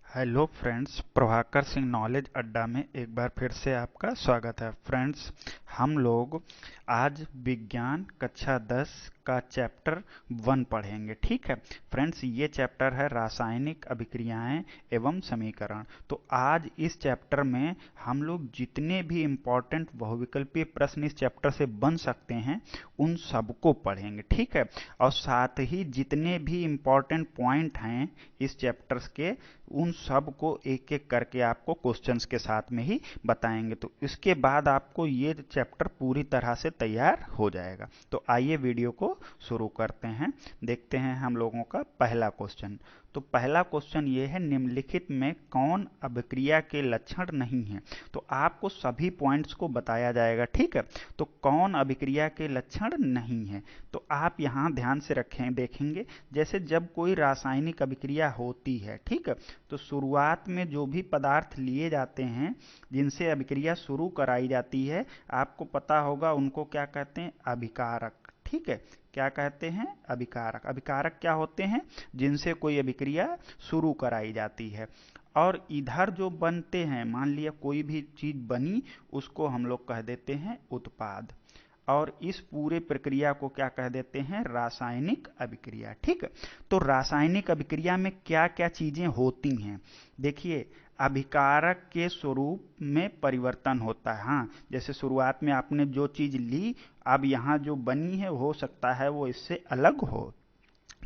Hello friends, Prabhakar Singh knowledge अड्डा में एक बार फिर से आपका स्वागत है। फ्रेंड्स, हम लोग आज विज्ञान कक्षा 10 का चैप्टर 1 पढ़ेंगे। ठीक है फ्रेंड्स, ये चैप्टर है रासायनिक अभिक्रियाएं एवं समीकरण। तो आज इस चैप्टर में हम लोग जितने भी इम्पोर्टेंट बहुविकल्पीय प्रश्न इस चैप्टर से बन सकते हैं उन सबको पढ़ेंगे। ठीक है, और साथ ही जितने भी इम्पोर्टेंट पॉइंट हैं इस चैप्टर के उन सब को एक एक करके आपको क्वेश्चंस के साथ में ही बताएंगे। तो इसके बाद आपको ये चैप्टर पूरी तरह से तैयार हो जाएगा। तो आइए वीडियो को शुरू करते हैं। देखते हैं हम लोगों का पहला क्वेश्चन। तो पहला क्वेश्चन ये है, निम्नलिखित में कौन अभिक्रिया के लक्षण नहीं है। तो आपको सभी पॉइंट्स को बताया जाएगा। ठीक है, तो कौन अभिक्रिया के लक्षण नहीं है। तो आप यहाँ ध्यान से रखें, देखेंगे जैसे जब कोई रासायनिक अभिक्रिया होती है, ठीक है, तो शुरुआत में जो भी पदार्थ लिए जाते हैं जिनसे अभिक्रिया शुरू कराई जाती है, आपको पता होगा उनको क्या कहते हैं, अभिकारक। ठीक है, क्या कहते हैं, अभिकारक। अभिकारक क्या होते हैं, जिनसे कोई अभिक्रिया शुरू कराई जाती है। और इधर जो बनते हैं, मान लिया कोई भी चीज बनी, उसको हम लोग कह देते हैं उत्पाद। और इस पूरे प्रक्रिया को क्या कह देते हैं, रासायनिक अभिक्रिया। ठीक है, तो रासायनिक अभिक्रिया में क्या क्या चीजें होती हैं। देखिए, अभिकारक के स्वरूप में परिवर्तन होता है। हाँ, जैसे शुरुआत में आपने जो चीज ली, अब यहाँ जो बनी है हो सकता है वो इससे अलग हो।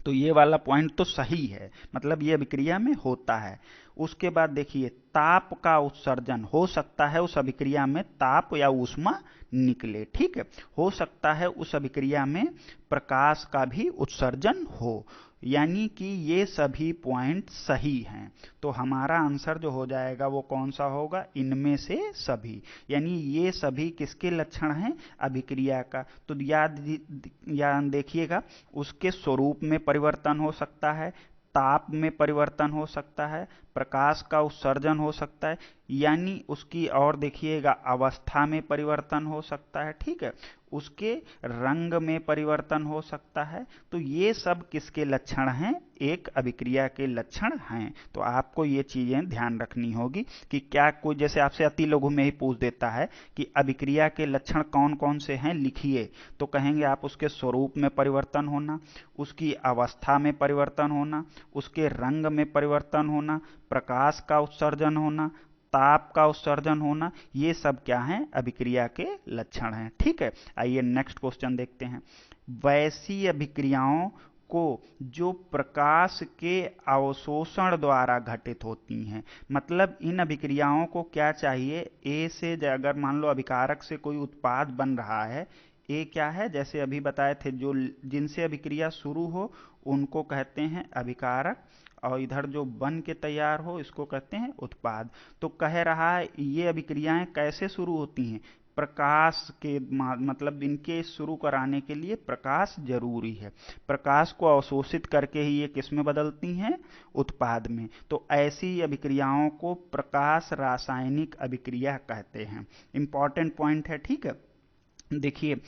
तो ये वाला पॉइंट तो सही है, मतलब ये अभिक्रिया में होता है। उसके बाद देखिए, ताप का उत्सर्जन हो सकता है, उस अभिक्रिया में ताप या ऊष्मा निकले। ठीक है, हो सकता है उस अभिक्रिया में प्रकाश का भी उत्सर्जन हो। यानी कि ये सभी पॉइंट सही हैं। तो हमारा आंसर जो हो जाएगा वो कौन सा होगा, इनमें से सभी। यानी ये सभी किसके लक्षण हैं, अभिक्रिया का। तो याद देखिएगा, उसके स्वरूप में परिवर्तन हो सकता है, ताप में परिवर्तन हो सकता है, प्रकाश का उत्सर्जन हो सकता है, यानी उसकी, और देखिएगा अवस्था में परिवर्तन हो सकता है। ठीक है, उसके रंग में परिवर्तन हो सकता है। तो ये सब किसके लक्षण हैं, एक अभिक्रिया के लक्षण हैं। तो आपको ये चीजें ध्यान रखनी होगी कि क्या कोई जैसे आपसे अति लघु में ही पूछ देता है कि अभिक्रिया के लक्षण कौन कौन से हैं, लिखिए, तो कहेंगे आप उसके स्वरूप में परिवर्तन होना, उसकी अवस्था में परिवर्तन होना, उसके रंग में परिवर्तन होना, प्रकाश का उत्सर्जन होना, ताप का उत्सर्जन होना, ये सब क्या हैं, अभिक्रिया के लक्षण हैं। ठीक है, आइए नेक्स्ट क्वेश्चन देखते हैं। वैसी अभिक्रियाओं को जो प्रकाश के अवशोषण द्वारा घटित होती हैं, मतलब इन अभिक्रियाओं को क्या चाहिए, ए से अगर मान लो अभिकारक से कोई उत्पाद बन रहा है, ए क्या है, जैसे अभी बताए थे, जो जिनसे अभिक्रिया शुरू हो उनको कहते हैं अभिकारक, और इधर जो बन के तैयार हो इसको कहते हैं उत्पाद। तो कह रहा है ये अभिक्रियाएं कैसे शुरू होती हैं, प्रकाश के मतलब इनके शुरू कराने के लिए प्रकाश जरूरी है। प्रकाश को अवशोषित करके ही ये किस में बदलती हैं, उत्पाद में। तो ऐसी अभिक्रियाओं को प्रकाश रासायनिक अभिक्रिया कहते हैं। इंपॉर्टेंट पॉइंट है। ठीक है, देखिए,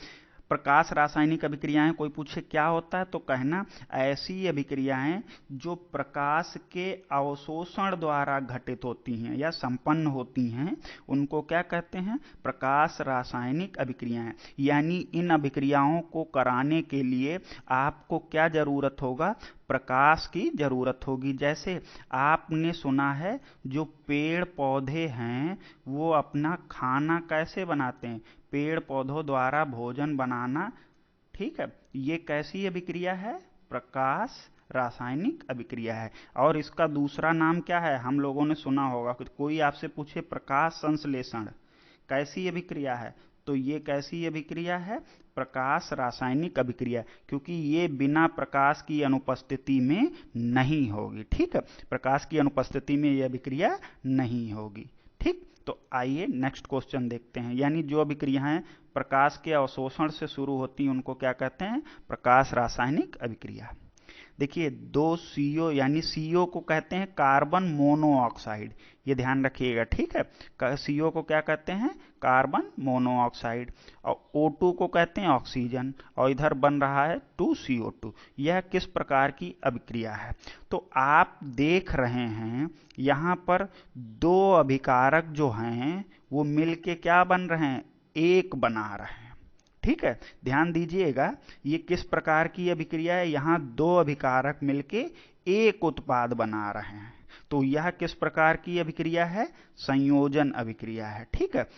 प्रकाश रासायनिक अभिक्रियाएं, कोई पूछे क्या होता है तो कहना ऐसी अभिक्रियाएं जो प्रकाश के अवशोषण द्वारा घटित होती हैं या संपन्न होती हैं, उनको क्या कहते हैं, प्रकाश रासायनिक अभिक्रियाएं। यानी इन अभिक्रियाओं को कराने के लिए आपको क्या जरूरत होगा, प्रकाश की जरूरत होगी। जैसे आपने सुना है जो पेड़ पौधे हैं वो अपना खाना कैसे बनाते हैं, पेड़ पौधों द्वारा भोजन बनाना। ठीक है, ये कैसी अभिक्रिया है, प्रकाश रासायनिक अभिक्रिया है। और इसका दूसरा नाम क्या है, हम लोगों ने सुना होगा, कोई आपसे पूछे प्रकाश संश्लेषण कैसी अभिक्रिया है, तो ये कैसी अभिक्रिया है, प्रकाश रासायनिक अभिक्रिया, क्योंकि ये बिना प्रकाश की अनुपस्थिति में नहीं होगी। ठीक है, प्रकाश की अनुपस्थिति में ये अभिक्रिया नहीं होगी। ठीक, तो आइए नेक्स्ट क्वेश्चन देखते हैं। यानी जो अभिक्रियाएं प्रकाश के अवशोषण से शुरू होती हैं उनको क्या कहते हैं, प्रकाश रासायनिक अभिक्रिया। देखिए दो CO यानी CO को कहते हैं कार्बन मोनोऑक्साइड, ये ध्यान रखिएगा, ठीक है। CO को क्या कहते हैं? Carbon monoxide. और O2 को कहते हैं ऑक्सीजन, और इधर बन रहा है 2CO2। यह किस प्रकार की अभिक्रिया है? तो आप देख रहे हैं यहाँ पर दो अभिकारक जो हैं वो मिलके क्या बन रहे हैं? एक बना रहे हैं, ठीक है। ध्यान दीजिएगा, ये किस प्रकार की अभिक्रिया है? यहाँ दो अभिकारक मिलके एक उत्पाद बना रहे हैं, तो यह किस प्रकार की अभिक्रिया है? संयोजन अभिक्रिया है, ठीक है।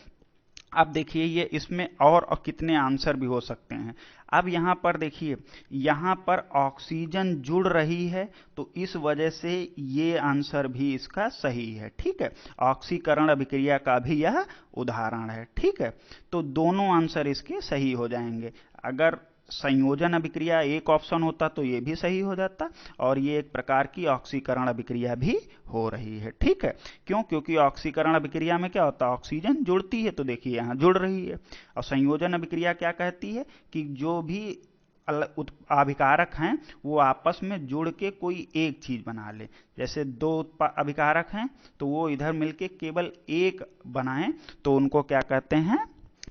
अब देखिए ये इसमें और कितने आंसर भी हो सकते हैं। अब यहाँ पर देखिए, यहाँ पर ऑक्सीजन जुड़ रही है, तो इस वजह से ये आंसर भी इसका सही है, ठीक है। ऑक्सीकरण अभिक्रिया का भी यह उदाहरण है, ठीक है। तो दोनों आंसर इसके सही हो जाएंगे। अगर संयोजन अभिक्रिया एक ऑप्शन होता तो ये भी सही हो जाता, और ये एक प्रकार की ऑक्सीकरण अभिक्रिया भी हो रही है, ठीक है। क्यों? क्योंकि ऑक्सीकरण अभिक्रिया में क्या होता है? ऑक्सीजन जुड़ती है, तो देखिए यहाँ जुड़ रही है। और संयोजन अभिक्रिया क्या कहती है? कि जो भी अभिकारक हैं वो आपस में जुड़ के कोई एक चीज बना ले। जैसे दो अभिकारक हैं तो वो इधर मिलके केवल एक बनाएं, तो उनको क्या कहते हैं?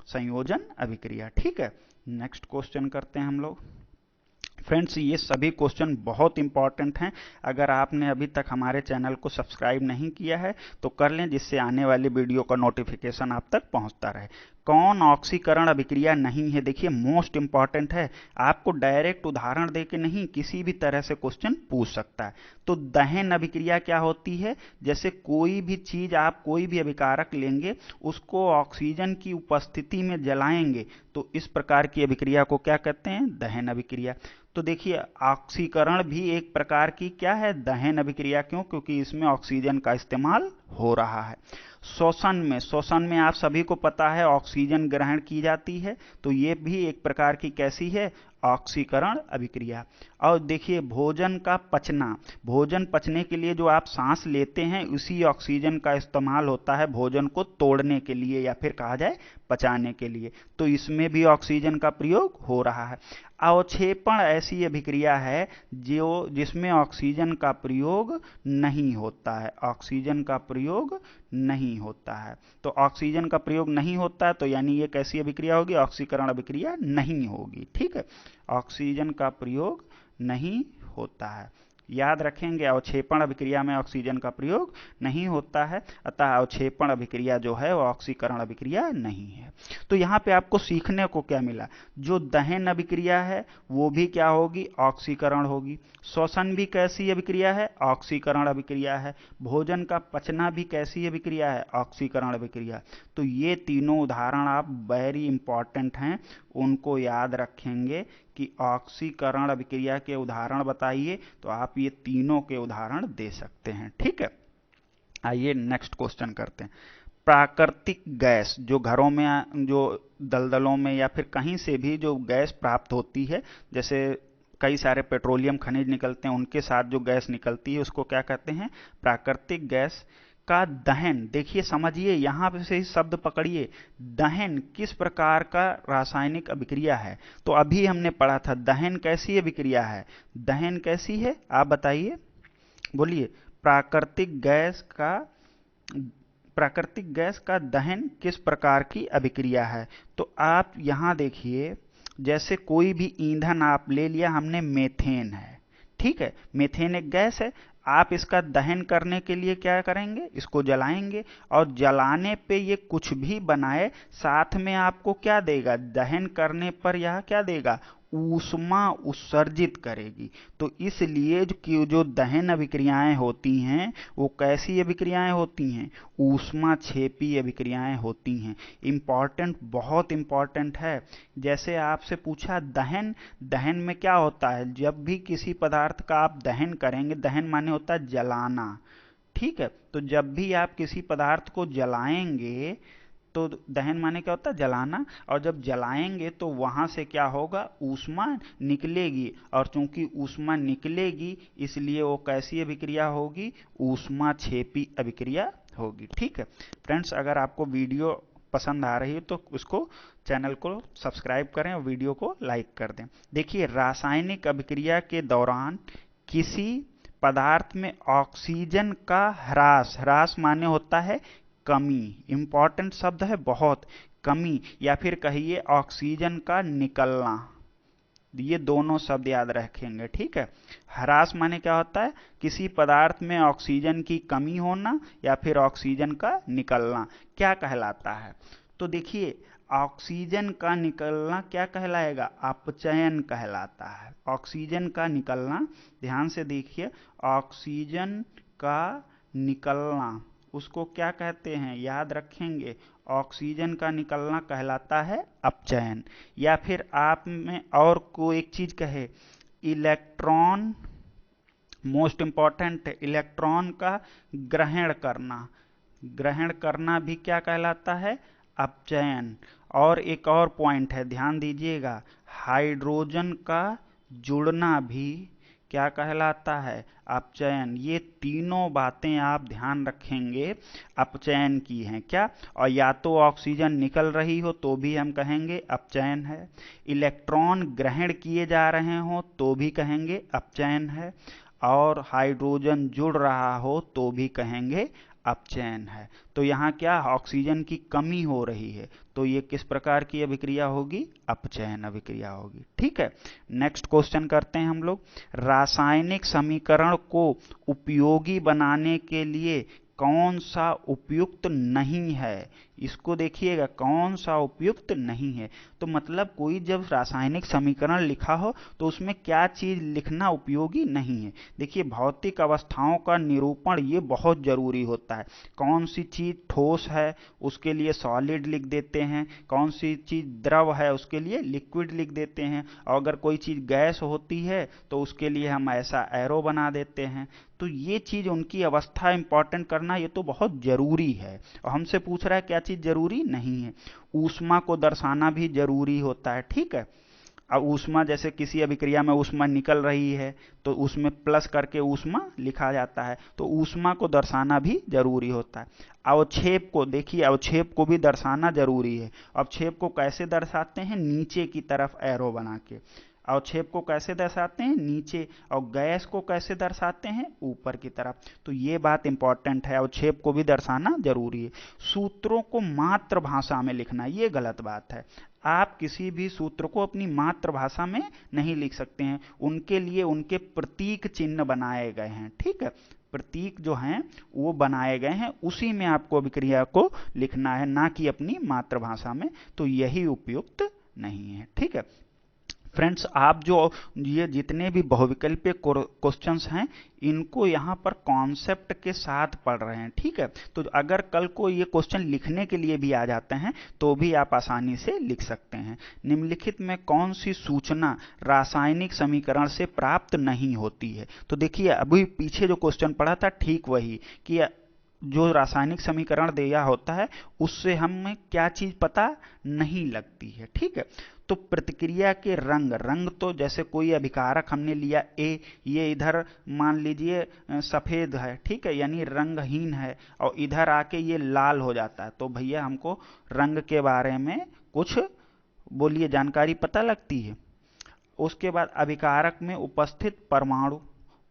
संयोजन अभिक्रिया, ठीक है। नेक्स्ट क्वेश्चन करते हैं हम लोग। फ्रेंड्स, ये सभी क्वेश्चन बहुत इंपॉर्टेंट हैं। अगर आपने अभी तक हमारे चैनल को सब्सक्राइब नहीं किया है तो कर लें, जिससे आने वाली वीडियो का नोटिफिकेशन आप तक पहुंचता रहे। कौन ऑक्सीकरण अभिक्रिया नहीं है? देखिए मोस्ट इंपॉर्टेंट है, आपको डायरेक्ट उदाहरण देके नहीं, किसी भी तरह से क्वेश्चन पूछ सकता है। तो दहन अभिक्रिया क्या होती है? जैसे कोई भी चीज, आप कोई भी अभिकारक लेंगे, उसको ऑक्सीजन की उपस्थिति में जलाएंगे, तो इस प्रकार की अभिक्रिया को क्या कहते हैं? दहन अभिक्रिया। तो देखिए ऑक्सीकरण भी एक प्रकार की क्या है? दहन अभिक्रिया। क्यों? क्योंकि इसमें ऑक्सीजन का इस्तेमाल हो रहा है। श्वसन में आप सभी को पता है ऑक्सीजन ग्रहण की जाती है, तो ये भी एक प्रकार की कैसी है? ऑक्सीकरण अभिक्रिया। और देखिए भोजन का पचना, भोजन पचने के लिए जो आप सांस लेते हैं उसी ऑक्सीजन का इस्तेमाल होता है भोजन को तोड़ने के लिए, या फिर कहा जाए पचाने के लिए, तो इसमें भी ऑक्सीजन का प्रयोग हो रहा है। अवक्षेपण ऐसी अभिक्रिया है जो जिसमें ऑक्सीजन का प्रयोग नहीं होता है, ऑक्सीजन का प्रयोग नहीं होता है। तो ऑक्सीजन का प्रयोग नहीं होता है, तो यानी ये कैसी अभिक्रिया होगी? ऑक्सीकरण अभिक्रिया नहीं होगी, ठीक है। ऑक्सीजन का प्रयोग नहीं होता है, याद रखेंगे। अवक्षेपण अभिक्रिया में ऑक्सीजन का प्रयोग नहीं होता है, अतः अवक्षेपण अभिक्रिया जो है वो ऑक्सीकरण अभिक्रिया नहीं है। तो यहाँ पे आपको सीखने को क्या मिला? जो दहन अभिक्रिया है वो भी क्या होगी? ऑक्सीकरण होगी। श्वसन भी कैसी अभिक्रिया है? ऑक्सीकरण अभिक्रिया है। भोजन का पचना भी कैसी अभिक्रिया है? ऑक्सीकरण अभिक्रिया। तो ये तीनों उदाहरण आप वेरी इंपॉर्टेंट हैं, उनको याद रखेंगे कि ऑक्सीकरण अभिक्रिया के उदाहरण बताइए, तो आप ये तीनों के उदाहरण दे सकते हैं, ठीक है। आइए नेक्स्ट क्वेश्चन करते हैं। प्राकृतिक गैस, जो घरों में, जो दलदलों में या फिर कहीं से भी जो गैस प्राप्त होती है, जैसे कई सारे पेट्रोलियम खनिज निकलते हैं, उनके साथ जो गैस निकलती है उसको क्या कहते हैं? प्राकृतिक गैस का दहन। देखिए समझिए, यहां से ही शब्द पकड़िए, दहन किस प्रकार का रासायनिक अभिक्रिया है? तो अभी हमने पढ़ा था दहन कैसी अभिक्रिया है? दहन कैसी है आप बताइए, बोलिए। प्राकृतिक गैस का दहन किस प्रकार की अभिक्रिया है? तो आप यहां देखिए, जैसे कोई भी ईंधन आप ले लिया हमने, मेथेन है, ठीक है। मेथेन एक गैस है, आप इसका दहन करने के लिए क्या करेंगे? इसको जलाएंगे, और जलाने पे ये कुछ भी बनाए, साथ में आपको क्या देगा? दहन करने पर यह क्या देगा? ऊष्मा उत्सर्जित करेगी। तो इसलिए कि जो दहन अभिक्रियाएं होती हैं वो कैसी अभिक्रियाएं होती हैं? ऊष्मा छेपी अभिक्रियाएं होती हैं। इंपॉर्टेंट, बहुत इंपॉर्टेंट है। जैसे आपसे पूछा दहन, दहन में क्या होता है? जब भी किसी पदार्थ का आप दहन करेंगे, दहन माने होता है जलाना, ठीक है। तो जब भी आप किसी पदार्थ को जलाएंगे, तो दहन माने क्या होता है? जलाना। और जब जलाएंगे तो वहां से क्या होगा? ऊष्मा निकलेगी, और चूंकि ऊष्मा निकलेगी इसलिए वो कैसी अभिक्रिया होगी? ऊष्मा छेपी अभिक्रिया होगी, ठीक है। फ्रेंड्स, अगर आपको वीडियो पसंद आ रही है तो उसको, चैनल को सब्सक्राइब करें और वीडियो को लाइक कर दें। देखिए रासायनिक अभिक्रिया के दौरान किसी पदार्थ में ऑक्सीजन का ह्रास, ह्रास माने होता है कमी, इंपॉर्टेंट शब्द है बहुत, कमी, या फिर कहिए ऑक्सीजन का निकलना, ये दोनों शब्द याद रखेंगे, ठीक है। ह्रास माने क्या होता है, किसी पदार्थ में ऑक्सीजन की कमी होना या फिर ऑक्सीजन का निकलना, क्या कहलाता है। तो देखिए ऑक्सीजन का निकलना क्या कहलाएगा, अपचयन कहलाता है। ऑक्सीजन का निकलना, ध्यान से देखिए, ऑक्सीजन का निकलना उसको क्या कहते हैं, याद रखेंगे, ऑक्सीजन का निकलना कहलाता है अपचयन। या फिर आप में और को एक चीज कहे, इलेक्ट्रॉन, मोस्ट इंपॉर्टेंट, इलेक्ट्रॉन का ग्रहण करना, ग्रहण करना भी क्या कहलाता है, अपचयन। और एक और पॉइंट है, ध्यान दीजिएगा, हाइड्रोजन का जुड़ना भी क्या कहलाता है, अपचयन। ये तीनों बातें आप ध्यान रखेंगे अपचयन की हैं क्या। और या तो ऑक्सीजन निकल रही हो तो भी हम कहेंगे अपचयन है, इलेक्ट्रॉन ग्रहण किए जा रहे हो तो भी कहेंगे अपचयन है, और हाइड्रोजन जुड़ रहा हो तो भी कहेंगे अपचयन है। तो यहाँ क्या, ऑक्सीजन की कमी हो रही है, तो ये किस प्रकार की अभिक्रिया होगी, अपचयन अभिक्रिया होगी, ठीक है। नेक्स्ट क्वेश्चन करते हैं हम लोग, रासायनिक समीकरण को उपयोगी बनाने के लिए कौन सा उपयुक्त नहीं है। इसको देखिएगा, कौन सा उपयुक्त नहीं है, तो मतलब कोई जब रासायनिक समीकरण लिखा हो तो उसमें क्या चीज लिखना उपयोगी नहीं है। देखिए भौतिक अवस्थाओं का निरूपण ये बहुत जरूरी होता है, कौन सी चीज ठोस है उसके लिए सॉलिड लिख देते हैं, कौन सी चीज द्रव है उसके लिए लिक्विड लिख देते हैं, और अगर कोई चीज गैस होती है तो उसके लिए हम ऐसा एरो बना देते हैं। तो ये चीज उनकी अवस्था इंपॉर्टेंट करना ये तो बहुत जरूरी है। और हमसे पूछ रहा है क्या चीज जरूरी नहीं है, ऊष्मा को दर्शाना भी जरूरी होता है, ठीक है। अब ऊष्मा, जैसे किसी अभिक्रिया में ऊष्मा निकल रही है तो उसमें प्लस करके ऊष्मा लिखा जाता है, तो ऊष्मा को दर्शाना भी जरूरी होता है। अवक्षेप को देखिए, अवक्षेप को भी दर्शाना जरूरी है। अवक्षेप को कैसे दर्शाते हैं, नीचे की तरफ एरो बना के। अवक्षेप को कैसे दर्शाते हैं, नीचे, और गैस को कैसे दर्शाते हैं, ऊपर की तरफ। तो ये बात इंपॉर्टेंट है, अवक्षेप को भी दर्शाना जरूरी है। सूत्रों को मातृभाषा में लिखना ये गलत बात है। आप किसी भी सूत्र को अपनी मातृभाषा में नहीं लिख सकते हैं, उनके लिए उनके प्रतीक चिन्ह बनाए गए हैं, ठीक है। प्रतीक जो हैं वो बनाए गए हैं, उसी में आपको अभिक्रिया को लिखना है, ना कि अपनी मातृभाषा में। तो यही उपयुक्त नहीं है, ठीक है। फ्रेंड्स, आप जो ये जितने भी बहुविकल्पीय क्वेश्चंस हैं इनको यहाँ पर कॉन्सेप्ट के साथ पढ़ रहे हैं, ठीक है। तो अगर कल को ये क्वेश्चन लिखने के लिए भी आ जाते हैं तो भी आप आसानी से लिख सकते हैं। निम्नलिखित में कौन सी सूचना रासायनिक समीकरण से प्राप्त नहीं होती है। तो देखिए अभी पीछे जो क्वेश्चन पढ़ा था ठीक वही, कि जो रासायनिक समीकरण दिया होता है उससे हमें क्या चीज पता नहीं लगती है, ठीक है। तो प्रतिक्रिया के रंग, रंग तो जैसे कोई अभिकारक हमने लिया ए, ये इधर मान लीजिए सफेद है, ठीक है, यानी रंगहीन है, और इधर आके ये लाल हो जाता है, तो भैया हमको रंग के बारे में कुछ बोलिए जानकारी पता लगती है। उसके बाद अभिकारक में उपस्थित परमाणु,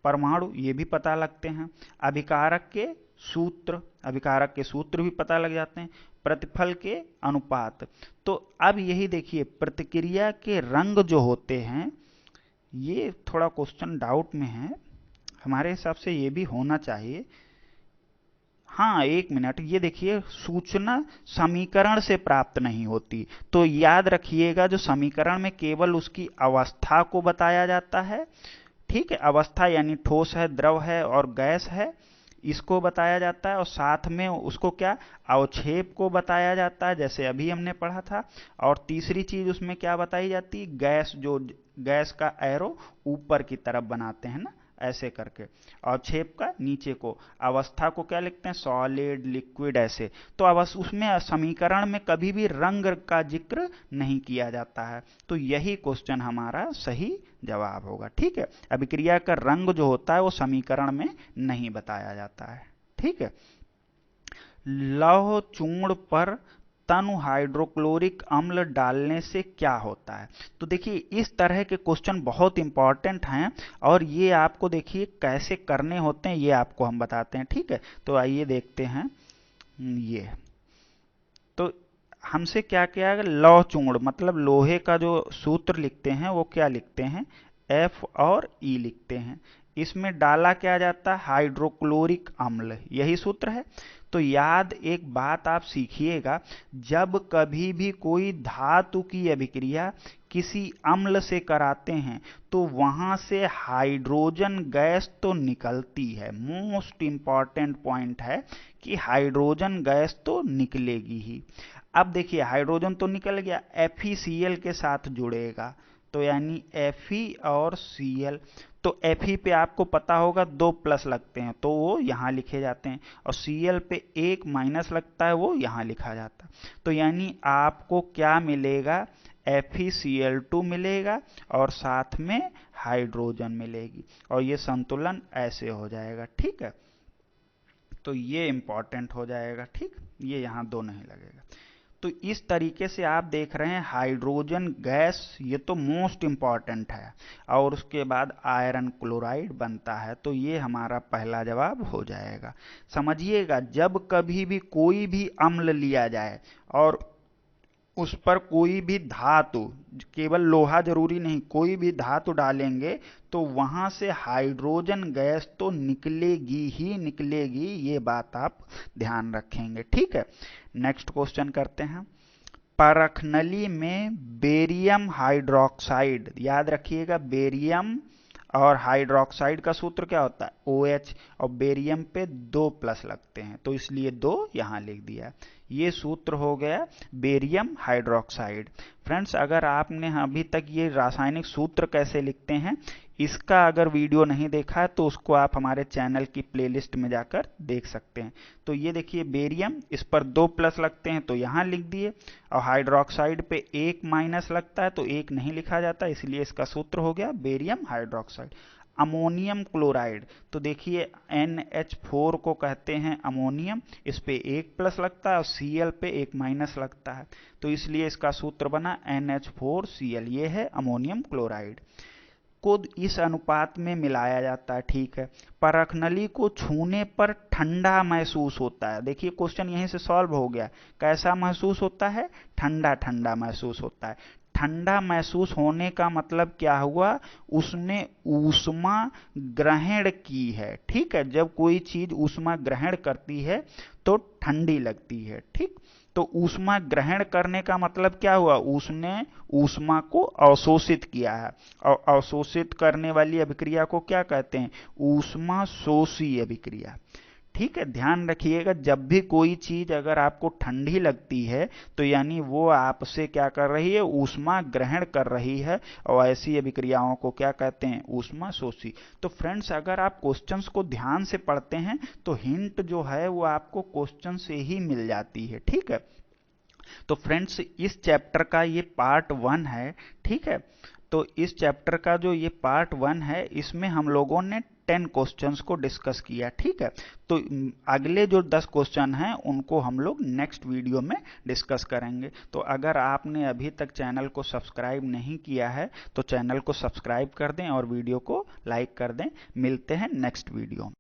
परमाणु ये भी पता लगते हैं। अभिकारक के सूत्र, अभिकारक के सूत्र भी पता लग जाते हैं। प्रतिफल के अनुपात। तो अब यही देखिए, प्रतिक्रिया के रंग जो होते हैं, ये थोड़ा क्वेश्चन डाउट में है, हमारे हिसाब से ये भी होना चाहिए। हाँ एक मिनट, ये देखिए, सूचना समीकरण से प्राप्त नहीं होती, तो याद रखिएगा जो समीकरण में केवल उसकी अवस्था को बताया जाता है, ठीक है, अवस्था यानी ठोस है, द्रव है और गैस है, इसको बताया जाता है, और साथ में उसको क्या, अवक्षेप को बताया जाता है, जैसे अभी हमने पढ़ा था। और तीसरी चीज उसमें क्या बताई जाती है, गैस, जो गैस का एरो ऊपर की तरफ बनाते हैं ना, ऐसे करके, अवक्षेप का नीचे को, अवस्था को क्या लिखते हैं, सॉलिड, लिक्विड, ऐसे। तो उसमें समीकरण में कभी भी रंग का जिक्र नहीं किया जाता है, तो यही क्वेश्चन हमारा सही जवाब होगा, ठीक है। अभिक्रिया का रंग जो होता है वो समीकरण में नहीं बताया जाता है, ठीक है। लौह चूर्ण पर तनु हाइड्रोक्लोरिक अम्ल डालने से क्या होता है। तो देखिए इस तरह के क्वेश्चन बहुत इंपॉर्टेंट हैं और ये आपको देखिए कैसे करने होते हैं ये आपको हम बताते हैं। ठीक है, तो आइए देखते हैं। ये तो हमसे क्या किया गया, लौह चूर्ण मतलब लोहे का जो सूत्र लिखते हैं वो क्या लिखते हैं, F और E लिखते हैं। इसमें डाला क्या जाता है, हाइड्रोक्लोरिक अम्ल, यही सूत्र है। तो याद एक बात आप सीखिएगा, जब कभी भी कोई धातु की अभिक्रिया किसी अम्ल से कराते हैं तो वहां से हाइड्रोजन गैस तो निकलती है। मोस्ट इंपॉर्टेंट पॉइंट है कि हाइड्रोजन गैस तो निकलेगी ही। अब देखिए हाइड्रोजन तो निकल गया, FeCl के साथ जुड़ेगा, तो यानी Fe और Cl। तो Fe पे आपको पता होगा 2 प्लस लगते हैं तो वो यहाँ लिखे जाते हैं, और Cl पे 1 माइनस लगता है वो यहाँ लिखा जाता है। तो यानी आपको क्या मिलेगा, FeCl2 मिलेगा और साथ में हाइड्रोजन मिलेगी, और ये संतुलन ऐसे हो जाएगा। ठीक है, तो ये इंपॉर्टेंट हो जाएगा। ठीक, ये यहाँ 2 नहीं लगेगा। तो इस तरीके से आप देख रहे हैं हाइड्रोजन गैस, ये तो मोस्ट इंपॉर्टेंट है, और उसके बाद आयरन क्लोराइड बनता है। तो ये हमारा पहला जवाब हो जाएगा। समझिएगा, जब कभी भी कोई भी अम्ल लिया जाए और उस पर कोई भी धातु, केवल लोहा जरूरी नहीं, कोई भी धातु डालेंगे तो वहां से हाइड्रोजन गैस तो निकलेगी ही निकलेगी, ये बात आप ध्यान रखेंगे। ठीक है, नेक्स्ट क्वेश्चन करते हैं। परखनली में बेरियम हाइड्रोक्साइड, याद रखिएगा बेरियम और हाइड्रोक्साइड का सूत्र क्या होता है, OH, और बेरियम पे 2 प्लस लगते हैं तो इसलिए 2 यहाँ लिख दिया। ये सूत्र हो गया बेरियम हाइड्रोक्साइड। फ्रेंड्स, अगर आपने अभी तक ये रासायनिक सूत्र कैसे लिखते हैं इसका अगर वीडियो नहीं देखा है तो उसको आप हमारे चैनल की प्लेलिस्ट में जाकर देख सकते हैं। तो ये देखिए बेरियम, इस पर 2 प्लस लगते हैं तो यहाँ लिख दिए, और हाइड्रोक्साइड पे 1 माइनस लगता है तो 1 नहीं लिखा जाता, इसलिए इसका सूत्र हो गया बेरियम हाइड्रोक्साइड। अमोनियम क्लोराइड, तो देखिए NH4 को कहते हैं अमोनियम, इस पे 1 प्लस लगता है और Cl पे 1 माइनस लगता है, तो इसलिए इसका सूत्र बना NH4Cl। ये है अमोनियम क्लोराइड को इस अनुपात में मिलाया जाता है। ठीक है, परखनली को छूने पर ठंडा महसूस होता है। देखिए क्वेश्चन यहीं से सॉल्व हो गया, कैसा महसूस होता है, ठंडा ठंडा महसूस होता है। ठंडा महसूस होने का मतलब क्या हुआ, उसने ऊष्मा ग्रहण की है। ठीक है, जब कोई चीज ऊष्मा ग्रहण करती है तो ठंडी लगती है। ठीक, तो ऊष्मा ग्रहण करने का मतलब क्या हुआ, उसने ऊष्मा को अवशोषित किया है, और अवशोषित करने वाली अभिक्रिया को क्या कहते हैं, ऊष्मा शोषी अभिक्रिया। ठीक है, ध्यान रखिएगा, जब भी कोई चीज अगर आपको ठंडी लगती है तो यानी वो आपसे क्या कर रही है, ऊष्मा ग्रहण कर रही है, और ऐसी अभिक्रियाओं को क्या कहते हैं, ऊष्मा शोषी। तो फ्रेंड्स, अगर आप क्वेश्चंस को ध्यान से पढ़ते हैं तो हिंट जो है वो आपको क्वेश्चन से ही मिल जाती है। ठीक है, तो फ्रेंड्स इस चैप्टर का ये पार्ट 1 है। ठीक है, तो इस चैप्टर का जो ये पार्ट 1 है इसमें हम लोगों ने 10 क्वेश्चंस को डिस्कस किया। ठीक है, तो अगले जो 10 क्वेश्चन हैं उनको हम लोग नेक्स्ट वीडियो में डिस्कस करेंगे। तो अगर आपने अभी तक चैनल को सब्सक्राइब नहीं किया है तो चैनल को सब्सक्राइब कर दें और वीडियो को लाइक कर दें। मिलते हैं नेक्स्ट वीडियो में।